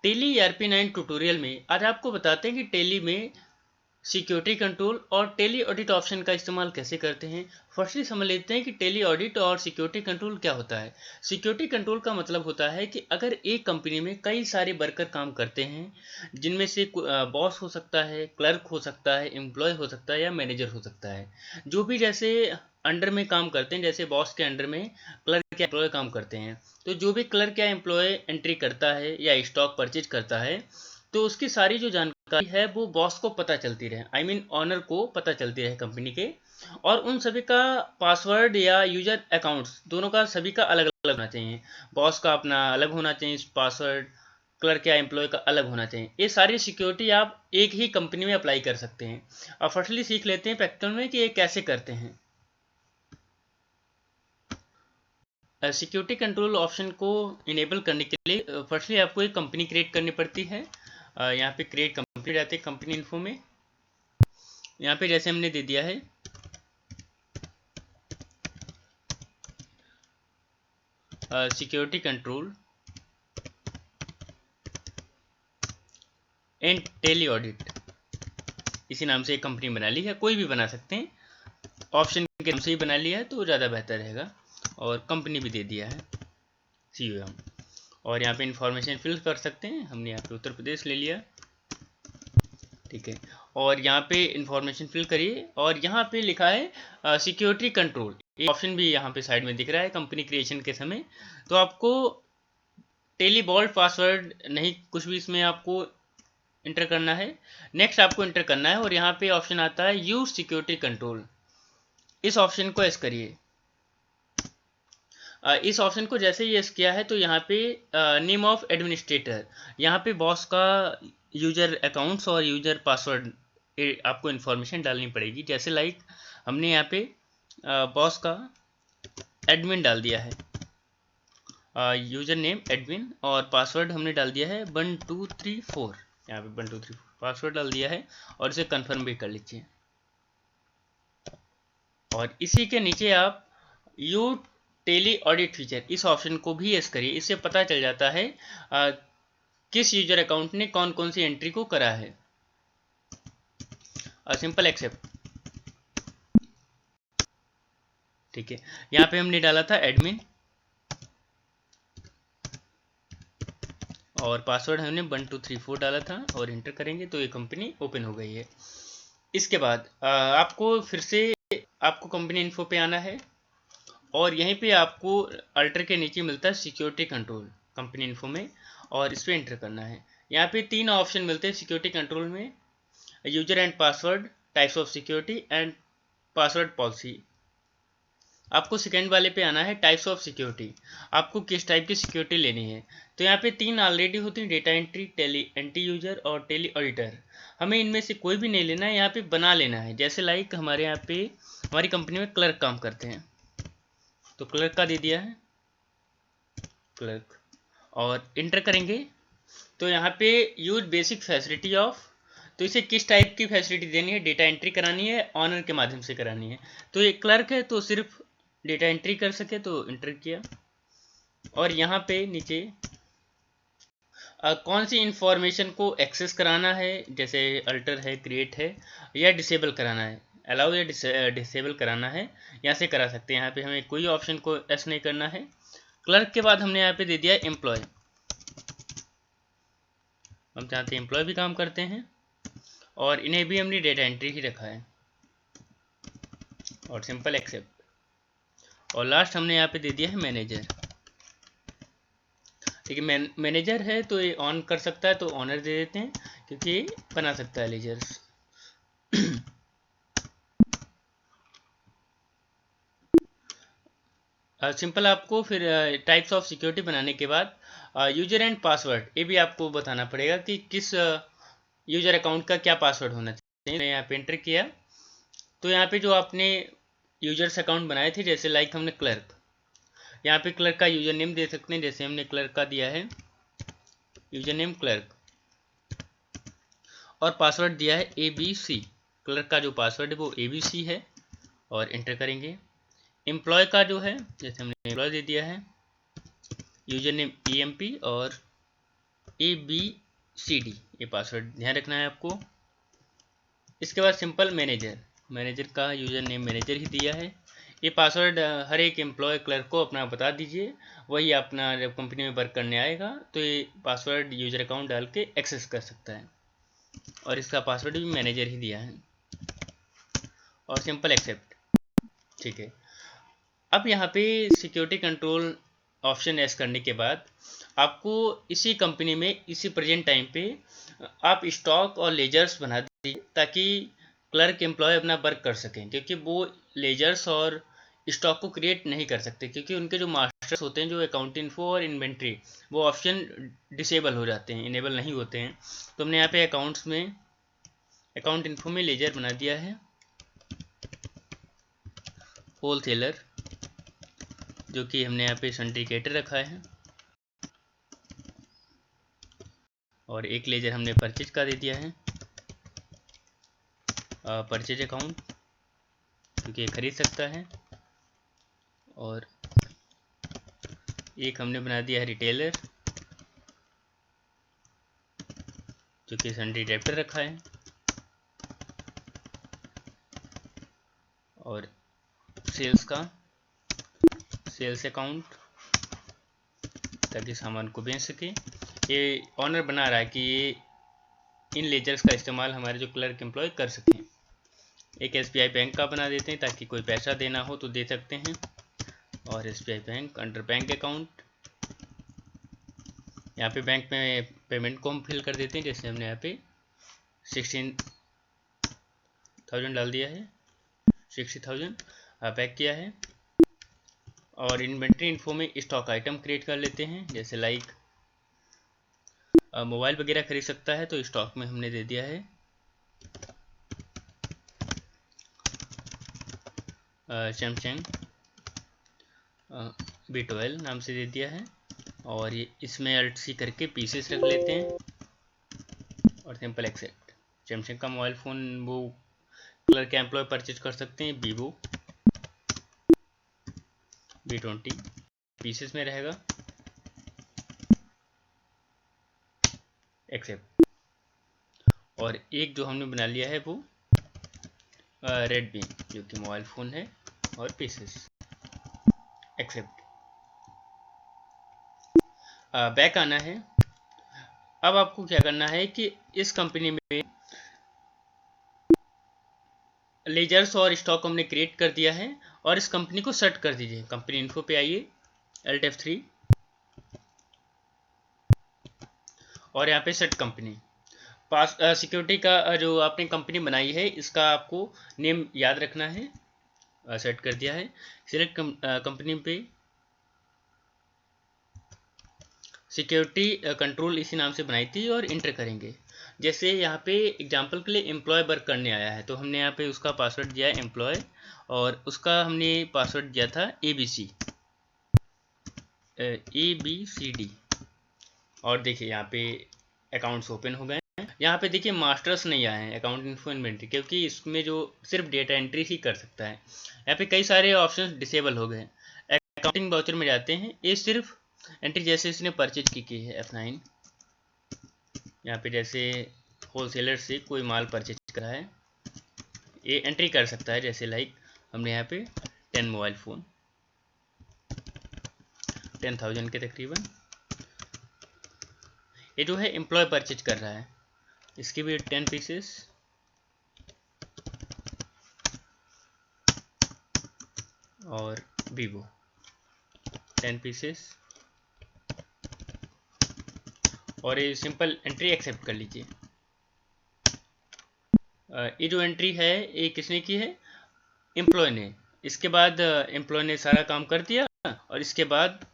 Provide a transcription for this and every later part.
Tele ERP 9 tutorial में आज आपको बताते हैं कि टेली में सिक्योरिटी कंट्रोल और टेली ऑडिट ऑप्शन का इस्तेमाल कैसे करते हैं। फर्स्टली समझ लेते हैं कि टेली ऑडिट और सिक्योरिटी कंट्रोल क्या होता है। सिक्योरिटी कंट्रोल का मतलब होता है कि अगर एक कंपनी में कई सारे वर्कर काम करते हैं, जिनमें से बॉस हो सकता है, क्लर्क हो सकता है, एम्प्लॉय हो सकता है या मैनेजर हो सकता है, जो भी जैसे अंडर में काम करते हैं, जैसे बॉस के अंडर में क्लर्क या एम्प्लॉय काम करते हैं, तो जो भी क्लर्क या एम्प्लॉय एंट्री करता है या स्टॉक परचेज करता है, तो उसकी सारी जो जानकारी है वो बॉस को पता चलती रहे, आई मीन ऑनर को पता चलती रहे कंपनी के। और उन सभी का पासवर्ड या यूजर अकाउंट्स दोनों का सभी का अलग अलग होना चाहिए। बॉस का अपना अलग होना चाहिए पासवर्ड, क्लर्क या एम्प्लॉय का अलग होना चाहिए। ये सारी सिक्योरिटी आप एक ही कंपनी में अप्लाई कर सकते हैं। अब फर्स्टली सीख लेते हैं प्रैक्टिकल में कि ये कैसे करते हैं। सिक्योरिटी कंट्रोल ऑप्शन को इनेबल करने के लिए फर्स्टली आपको एक कंपनी क्रिएट करनी पड़ती है। यहाँ पे क्रिएट कंपनी रहते हैं कंपनी इन्फो में। यहाँ पे जैसे हमने दे दिया है security control and Tally audit, इसी नाम से एक कंपनी बना ली है, कोई भी बना सकते हैं। ऑप्शन के नाम से ही बना लिया है तो ज़्यादा बेहतर रहेगा। और कंपनी भी दे दिया है COM। और यहाँ पे इंफॉर्मेशन फिल कर सकते हैं। हमने यहाँ पे उत्तर प्रदेश ले लिया, ठीक है। और यहाँ पे इंफॉर्मेशन फिल करिए और यहाँ पे लिखा है सिक्योरिटी कंट्रोल। ये ऑप्शन भी यहाँ पे साइड में दिख रहा है कंपनी क्रिएशन के समय। तो आपको टेली बोल्ट पासवर्ड नहीं, कुछ भी इसमें आपको इंटर करना है। नेक्स्ट आपको इंटर करना है और यहाँ पे ऑप्शन आता है यूज सिक्योरिटी कंट्रोल। इस ऑप्शन को एस करिए। इस ऑप्शन को जैसे ही एस किया है तो यहाँ पे नेम ऑफ एडमिनिस्ट्रेटर, यहाँ पे बॉस का यूजर अकाउंट्स और यूजर पासवर्ड आपको इन्फॉर्मेशन डालनी पड़ेगी। जैसे लाइक हमने यहाँ पे बॉस का एडमिन डाल दिया है, यूजर नेम एडमिन, और पासवर्ड हमने डाल दिया है 1234। यहाँ पे 1234 पासवर्ड डाल दिया है और इसे कंफर्म भी कर लीजिए। और इसी के नीचे आप यू टेली ऑडिट फीचर, इस ऑप्शन को भी एस करिए। इससे पता चल जाता है किस यूजर अकाउंट ने कौन कौन सी एंट्री को करा है। सिंपल एक्सेप्ट, ठीक है। यहाँ पे हमने डाला था एडमिन और पासवर्ड हमने 1234 डाला था और इंटर करेंगे तो ये कंपनी ओपन हो गई है। इसके बाद आपको फिर से आपको कंपनी इन्फो पे आना है और यहीं पे आपको अल्टर के नीचे मिलता है सिक्योरिटी कंट्रोल कंपनी इन्फो में, और इस पर इंटर करना है। यहाँ पे 3 ऑप्शन मिलते हैं सिक्योरिटी कंट्रोल में, user and password, types of security and password policy. आपको सेकेंड वाले पे आना है टाइप्स ऑफ सिक्योरिटी, आपको किस टाइप की सिक्योरिटी लेनी है। तो यहाँ पे 3 ऑलरेडी होती हैं, data entry, Tally entry user और टेली ऑडिटर। हमें इनमें से कोई भी नहीं लेना है, यहाँ पे बना लेना है। जैसे लाइक हमारे यहाँ पे हमारी कंपनी में क्लर्क काम करते हैं तो क्लर्क का दे दिया है क्लर्क, और इंटर करेंगे तो यहाँ पे यूज बेसिक फैसिलिटी ऑफ, तो इसे किस टाइप की फैसिलिटी देनी है, डेटा एंट्री करानी है, ऑनर के माध्यम से करानी है। तो ये क्लर्क है तो सिर्फ डेटा एंट्री कर सके तो इंटर किया। और यहाँ पे नीचे कौन सी इंफॉर्मेशन को एक्सेस कराना है, जैसे अल्टर है, क्रिएट है, या डिसेबल कराना है, अलाउ या डिसेबल कराना है, यहाँ से करा सकते हैं। यहाँ पे हमें कोई ऑप्शन को एस नहीं करना है। क्लर्क के बाद हमने यहाँ पे दे दिया एम्प्लॉय, हम चाहते हैं एम्प्लॉय भी काम करते हैं और इन्हें भी हमने डेटा एंट्री ही रखा है, और सिंपल एक्सेप्ट। और लास्ट हमने यहाँ पे दे दिया है मैनेजर, ठीक है। मैनेजर है तो ये ऑन कर सकता है तो ऑनर दे देते हैं क्योंकि ये बना सकता है लेजर्स। सिंपल आपको फिर टाइप्स ऑफ सिक्योरिटी बनाने के बाद यूजर एंड पासवर्ड, ये भी आपको बताना पड़ेगा कि किस यूजर अकाउंट का क्या पासवर्ड होना चाहिए। यहाँ पे एंटर किया तो यहाँ पे जो आपने यूजर्स अकाउंट बनाए थे, जैसे लाइक हमने क्लर्क, यहाँ पे क्लर्क का यूजर नेम दे सकते हैं। जैसे हमने क्लर्क का दिया है यूजर नेम क्लर्क और पासवर्ड दिया है ABC। क्लर्क का जो पासवर्ड है वो ABC है और इंटर करेंगे। एम्प्लॉय का जो है, जैसे हमने एम्प्लॉय दे दिया है यूजर नेम EMP और ABCD ये पासवर्ड ध्यान रखना है आपको। इसके बाद सिंपल मैनेजर का यूज़र नेम मैनेजर ही दिया है। ये पासवर्ड हर एक एम्प्लॉय क्लर्क को अपना बता दीजिए, वही अपना जब कंपनी में वर्क करने आएगा तो ये पासवर्ड यूज़र अकाउंट डाल के एक्सेस कर सकता है। और इसका पासवर्ड भी मैनेजर ही दिया है और सिंपल एक्सेप्ट। ठीक है, अब यहाँ पे सिक्योरिटी कंट्रोल ऑप्शन एस करने के बाद आपको इसी कंपनी में इसी प्रेजेंट टाइम पे आप स्टॉक और लेजर्स बना दीजिए ताकि क्लर्क एम्प्लॉय अपना वर्क कर सकें, क्योंकि वो लेजर्स और स्टॉक को क्रिएट नहीं कर सकते क्योंकि उनके जो मास्टर्स होते हैं, जो अकाउंट इन्फो और इन्वेंट्री, वो ऑप्शन डिसेबल हो जाते हैं, इनेबल नहीं होते हैं। तो हमने यहाँ पे अकाउंट इन्फो में लेजर बना दिया है होलसेलर, जो कि हमने यहाँ पे सिंडिकेटर रखा है, और एक लेजर हमने परचेज का दे दिया है, परचेज अकाउंट, क्योंकि ये खरीद सकता है, और एक हमने बना दिया है रिटेलर, जो कि सन्ड्री डेप्टर रखा है, और सेल्स अकाउंट, ताकि सामान को बेच सके। ये ऑनर बना रहा है कि ये इन लेजर्स का इस्तेमाल हमारे जो क्लर्क एम्प्लॉय कर सकें। एक SBI बैंक का बना देते हैं ताकि कोई पैसा देना हो तो दे सकते हैं, और SBI bank under bank account, यहाँ पे बैंक में पेमेंट को हम फिल कर देते हैं। जैसे हमने यहाँ पे 16,000 डाल दिया है, 60,000 पैक किया है। और इन्वेंट्री इन्फो में स्टॉक आइटम क्रिएट कर लेते हैं, जैसे लाइक मोबाइल वगैरह खरीद सकता है तो स्टॉक में हमने दे दिया है सैमसंग B12 नाम से दे दिया है, और ये इसमें Alt+C करके पीसेस रख लेते हैं, और सिंपल एक्सेप्ट। सैमसंग का मोबाइल फ़ोन वो क्लर्क एम्प्लॉय परचेज कर सकते हैं, Vivo B20 पीसेस में रहेगा, एक्सेप्ट। और एक जो हमने बना लिया है वो रेडमी, जो कि मोबाइल फ़ोन है, और पीसेस, एक्सेप्ट। बैक आना है। अब आपको क्या करना है कि इस कंपनी में लेजर्स और स्टॉक हमने क्रिएट कर दिया है, और इस कंपनी को सेट कर दीजिए। कंपनी इन्फो पे आइए, Alt F3, और यहाँ पे सेट कंपनी पास सिक्योरिटी का जो आपने कंपनी बनाई है इसका आपको नेम याद रखना है। सेट कर दिया है। सिलेक्ट कंपनी पे सिक्योरिटी कंट्रोल इसी नाम से बनाई थी, और इंटर करेंगे। जैसे यहाँ पे एग्जांपल के लिए एम्प्लॉय वर्क करने आया है तो हमने यहाँ पे उसका पासवर्ड दिया है एम्प्लॉय, और उसका हमने पासवर्ड दिया था ABCD। और देखिए यहाँ पे अकाउंट्स ओपन हो गए। यहाँ पे देखिए मास्टर्स नहीं आए हैं अकाउंट इन्फो इन्वेंट्री, क्योंकि इसमें जो सिर्फ डेटा एंट्री ही कर सकता है। यहाँ पे कई सारे ऑप्शंस डिसेबल हो गए। अकाउंटिंग वाउचर में जाते हैं, ये सिर्फ एंट्री जैसे इसने परचेज की है F9, यहाँ पे जैसे होलसेलर से कोई माल परचेज करा है ये एंट्री कर सकता है। जैसे लाइक हमने यहाँ पे 10 मोबाइल फ़ोन 10,000 के तकरीबन, ये जो है एम्प्लॉय परचेज कर रहा है, इसके भी 10 पीसेस, और Vivo 10 पीसेस, और ये सिंपल एंट्री एक्सेप्ट कर लीजिए। ये जो एंट्री है ये किसने की है? एम्प्लॉय ने। इसके बाद एम्प्लॉय ने सारा काम कर दिया, और इसके बाद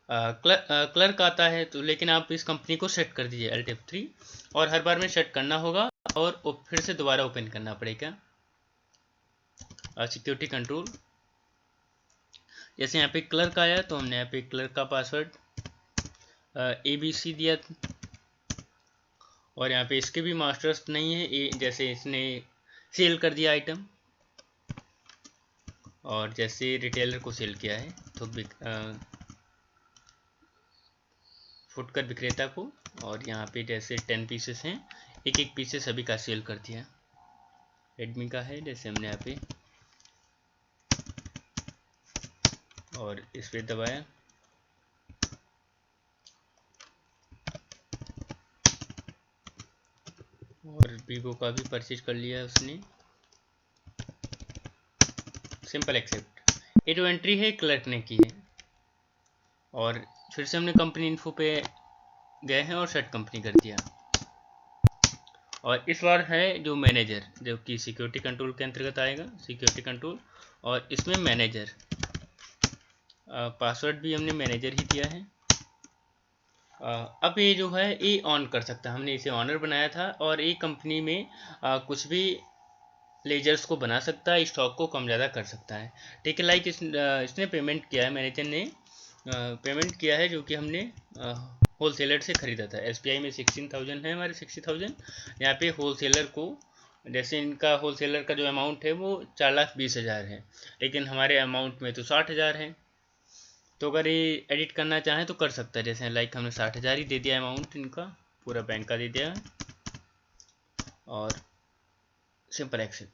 क्लर्क आता है तो, लेकिन आप इस कंपनी को सेट कर दीजिए Alt F3, और हर बार में सेट करना होगा और फिर से दोबारा ओपन करना पड़ेगा। सिक्योरिटी कंट्रोल, जैसे यहाँ पे क्लर्क आया तो हमने यहाँ पे क्लर्क का पासवर्ड ABC दिया, और यहाँ पे इसके भी मास्टर्स नहीं है, जैसे इसने सेल कर दिया आइटम, और जैसे रिटेलर को सेल किया है तो फुटकर विक्रेता को और यहाँ पे जैसे 10 पीसेस हैं, एक एक पीसेस सभी का सेल कर दिया। रेडमी का है, जैसे हमने यहाँ पे और इस पे दबाया, और वीवो का भी परचेज कर लिया उसने। Simple except. ये जो एंट्री है क्लर्क ने की है। और फिर से हमने कंपनी इन्फो पे गए हैं और सेट कंपनी कर दिया। और इस बार है जो मैनेजर, जो कि सिक्योरिटी कंट्रोल के अंतर्गत आएगा, सिक्योरिटी कंट्रोल, और इसमें मैनेजर पासवर्ड भी हमने मैनेजर ही दिया है। अब ये जो है ये ऑन कर सकता है, हमने इसे ऑनर बनाया था, और ये कंपनी में कुछ भी लेजर्स को बना सकता है, स्टॉक को कम ज़्यादा कर सकता है। ठीक है, लाइक इसने पेमेंट किया है, मैनेजर ने पेमेंट किया है, जो कि हमने होलसेलर से ख़रीदा था। SBI में 16,000 है हमारे, 60,000। यहाँ पे होलसेलर को, जैसे इनका होलसेलर का जो अमाउंट है वो 4,20,000 है, लेकिन हमारे अमाउंट में तो 60,000 है। तो अगर ये एडिट करना चाहें तो कर सकता है, जैसे लाइक हमने 60,000 ही दे दिया अमाउंट, इनका पूरा बैंक का दे दिया, और सिंपल एक्सेप्ट।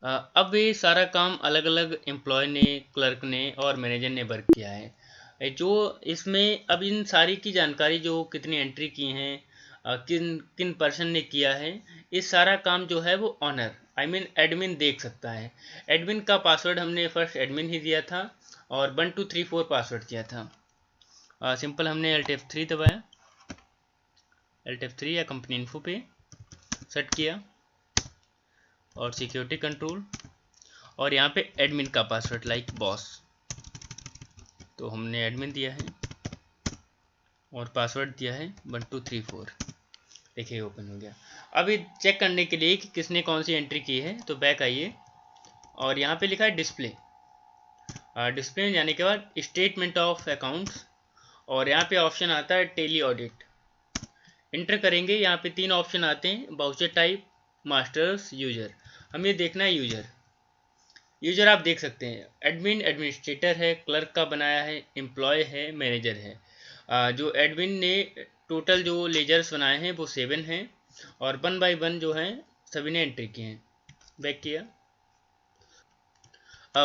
अब ये सारा काम अलग अलग एम्प्लॉय ने, क्लर्क ने और मैनेजर ने वर्क किया है। जो इसमें अब इन सारी की जानकारी, जो कितनी एंट्री की हैं, किन किन पर्सन ने किया है, इस सारा काम जो है वो ऑनर एडमिन देख सकता है। एडमिन का पासवर्ड हमने फर्स्ट एडमिन ही दिया था, और 1 2 3 4 पासवर्ड दिया था। सिंपल हमने Alt F3 दबाया, Alt F3 या कंपनी इन्फो पे सेट किया, और सिक्योरिटी कंट्रोल, और यहाँ पे एडमिन का पासवर्ड लाइक बॉस, तो हमने एडमिन दिया है और पासवर्ड दिया है 1 2 3 4। देखिए ओपन हो गया। अब ये चेक करने के लिए कि किसने कौन सी एंट्री की है, तो बैक आइए, और यहाँ पे लिखा है डिस्प्ले। डिस्प्ले में जाने के बाद स्टेटमेंट ऑफ अकाउंट्स, और यहाँ पे ऑप्शन आता है टेली ऑडिट। इंटर करेंगे, यहाँ पे 3 ऑप्शन आते हैं, बाउचर टाइप, मास्टर्स, यूजर। हमें देखना है यूजर। यूजर आप देख सकते हैं, एडमिन एडमिनिस्ट्रेटर है, क्लर्क का बनाया है, एम्प्लॉय है, मैनेजर है। जो एडमिन ने टोटल जो लेजर्स बनाए हैं वो 7 हैं, और 1 बाय 1 जो हैं सभी ने एंट्री की हैं। बैक किया,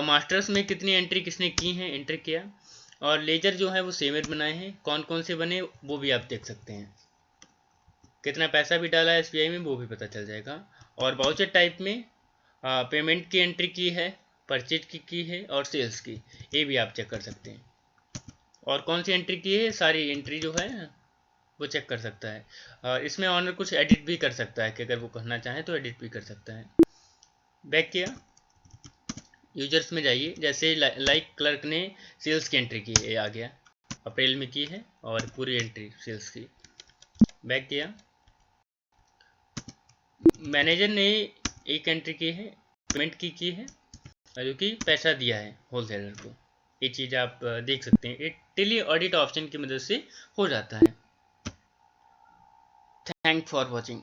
मास्टर्स में कितनी एंट्री किसने की हैं, एंटर किया, और लेजर जो है वो 7 बनाए हैं, कौन कौन से बने वो भी आप देख सकते हैं। कितना पैसा भी डाला है SBI में वो भी पता चल जाएगा। और वाउचर टाइप में पेमेंट की एंट्री की है, परचेज की है, और सेल्स की, ये भी आप चेक कर सकते हैं। और कौन सी एंट्री की है, सारी एंट्री जो है वो चेक कर सकता है। इसमें ऑनर कुछ एडिट भी कर सकता है, कि अगर वो करना चाहे तो एडिट भी कर सकता है। बैक किया, यूजर्स में जाइए, जैसे लाइक क्लर्क ने सेल्स की एंट्री की है, ये आ गया, अप्रैल में की है, और पूरी एंट्री सेल्स की। बैक किया, मैनेजर ने एक एंट्री की है, पेमेंट की है, जो कि पैसा दिया है होलसेलर को। ये चीज़ आप देख सकते हैं, ये टेली ऑडिट ऑप्शन की मदद से हो जाता है। Thank for watching.